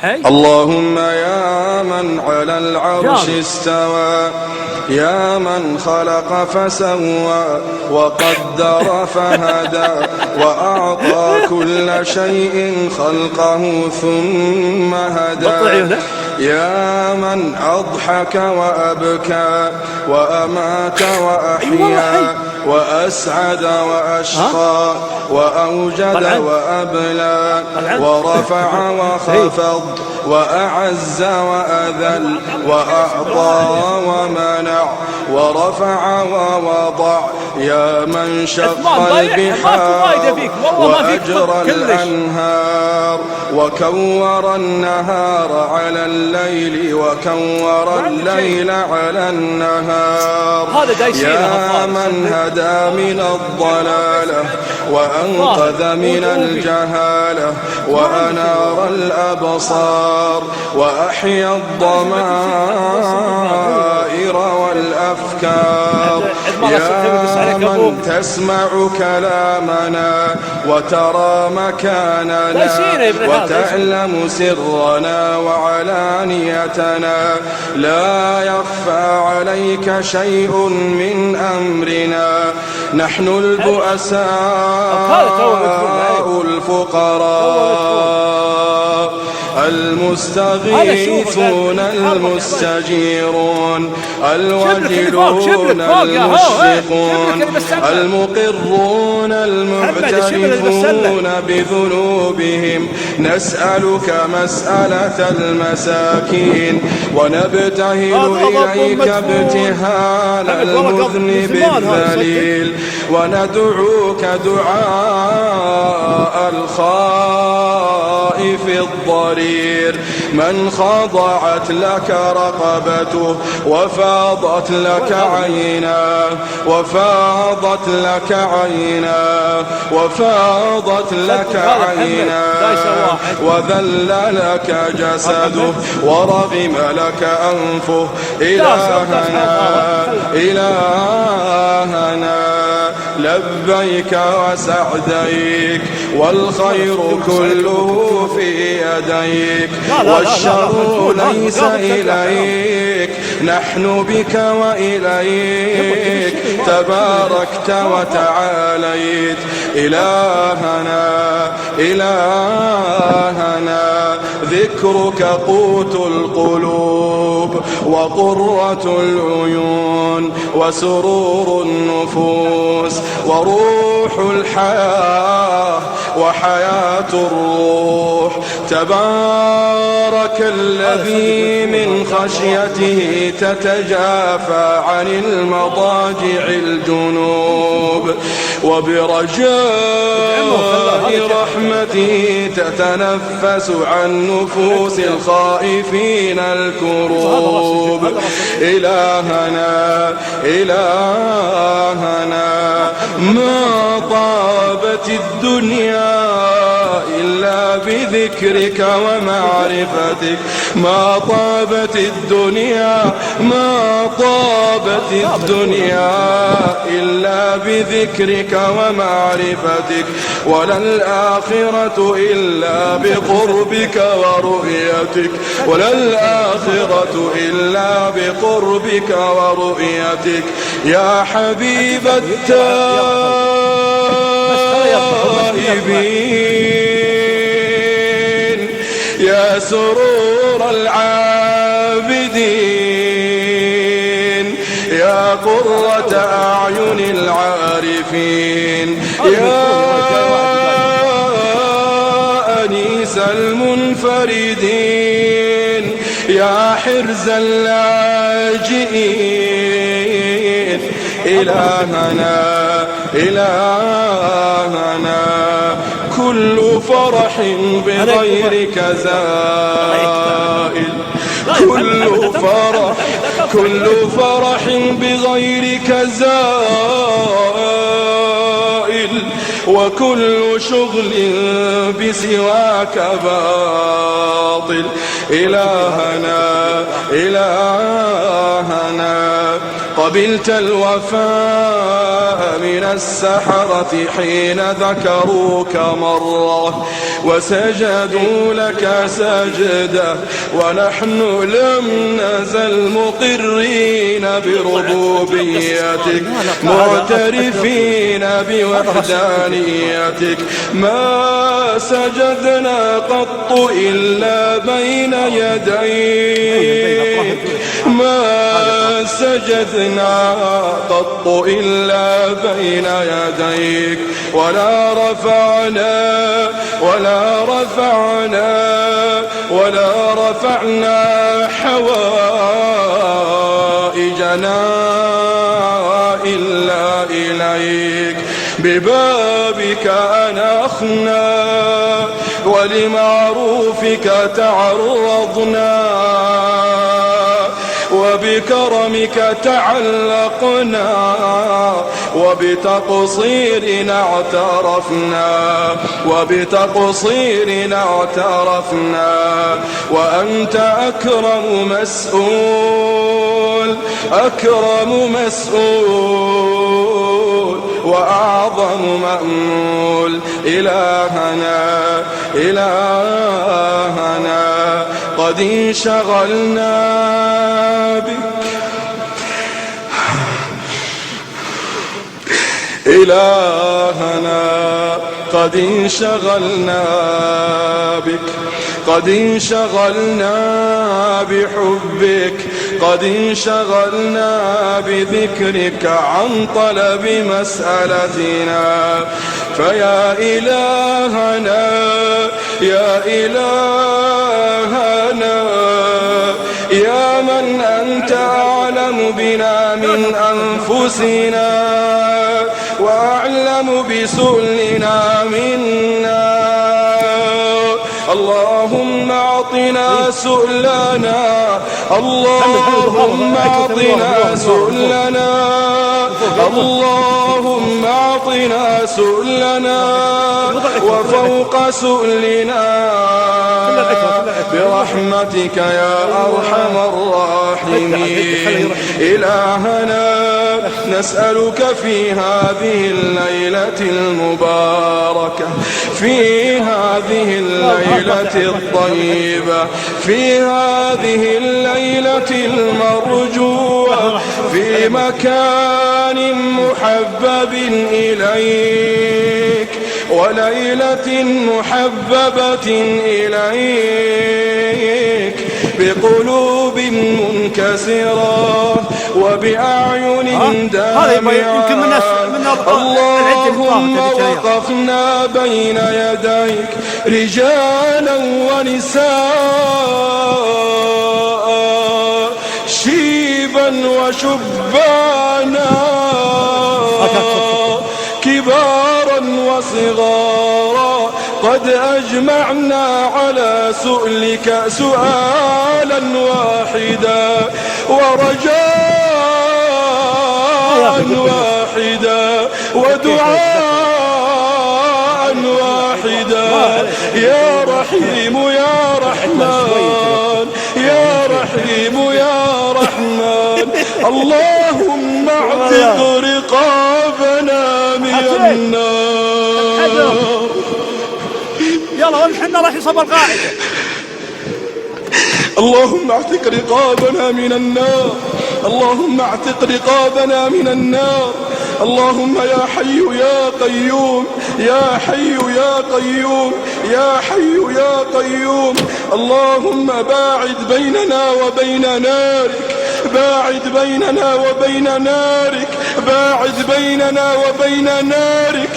اللهم يا من على العرش استوى، يا من خلق فسوى وقدر فهدى، وأعطى كل شيء خلقه ثم هدى، يا من أضحك وأبكى وأمات وأحيا وأسعد وأشقى وأوجد وأبلى ورفع وخفض وأعز وأذل وأعطى ومنع ورفع ووضع، يا من شق البحار وأجرى الأنهار وكور النهار على الليل وكور الليل على النهار، يا من هدى من الضلالة وأنقذ من الجهالة وأنار الأبصار وأحيا الضمائر والأفكار، يا من تسمع كلامنا وترى مكاننا وتعلم سرنا وعلانيتنا، لا يخفى عليك شيء من أمرنا، نحن البؤساء الفقراء المستغيثون المستجيرون الوجلون المشفقون المقرون المعترفون بذنوبهم، نسألك مسألة المساكين ونبتهل إليك ابتهال المذنب الذليل، وندعوك دعاء الخائف الضرير من خضعت لك رقبته وفاضت لك عيناه وفاضت لك عيناه وفاضت لك عيناه وذل لك جسده ورغم لك أنفه، إلهنا إلهنا لبيك وسعديك والخير كله في يديك والشر ليس إليك، نحن بك وإليك تباركت وتعاليت، إلهنا إلهنا ذكرك قوت القلوب وقرة العيون وسرور النفوس وروح الحياة وحياة الروح، تبارك الذي من خشيته تتجافى عن المضاجع الجنوب وبرجاء رحمته تتنفس عن نفوس الخائفين الكروب، إلهنا إلهنا ما طابت الدنيا إلا بذكرك ومعرفتك، ما طابت الدنيا ما طابت الدنيا إلا بذكرك ومعرفتك، ولا الآخرة إلا بقربك ورؤيتك، ولا الآخرة إلا بقربك ورؤيتك، يا حبيب التائبين يا سرور العابدين يا قرة أعين العارفين يا أنيس المنفردين يا حرز اللاجئين، إلهنا إلهنا كل فرح بغيرك زائل، كل فرح بغيرك زائل، وكل شغل بسواك باطل، إلهنا إلهنا قبلت الوفاء من السحرة حين ذكروك مرة وسجدوا لك سجدة، ونحن لم نزل مقرين بربوبيتك معترفين بوحدانيتك. ما سجدنا قط إلا بين يديك، ما سجدنا قط إلا بين يديك، ولا رفعنا حوائجنا إلا إليك. ببابك أنخنا ولمعروفك تعرضنا، وبكرمك تعلقنا، وبتقصيرنا اعترفنا، وأنت أكرم مسؤول وأعظم مأمول. إلهنا قد انشغلنا بك، إلهنا قد انشغلنا بك، قد انشغلنا بحبك، قد انشغلنا بذكرك عن طلب مسألتنا. فيا إلهنا يا إلهنا يا من أنت أعلم بنا من أنفسنا وأعلم بسؤلنا منا، اللهم أعطنا سؤلنا، اللهم أعطنا سؤلنا، اللهم أعطنا سؤلنا وفوق سؤلنا برحمتك يا أرحم الراحمين. إلهنا نسألك في هذه الليلة المباركة، في هذه الليلة الطيبة، في هذه الليلة المرجوة، في مكان محبب إليك وليلة محببة إليك، بقلوب منكسرة وبأعين دامعة. اللهم وقفنا بين يديك رجالا ونساء، شيبا وشبانا، كبارا وصغارا، قد أجمعنا على سؤلك سؤالا واحدا ورجاء واحدا ودعاء واحدا. يا رحيم يا رحمن، يا رحيم يا رحمن، اللهم اعتق رقابنا من النار. يلا ونحن راح يصب القاعدة. اللهم اعتق رقابنا من النار، اللهم اعتق رقابنا من النار. اللهم يا حي يا قيوم، يا حي يا قيوم، يا حي يا قيوم، اللهم باعد بيننا وبين نارك، باعد بيننا وبين نارك، باعد بيننا وبين نارك،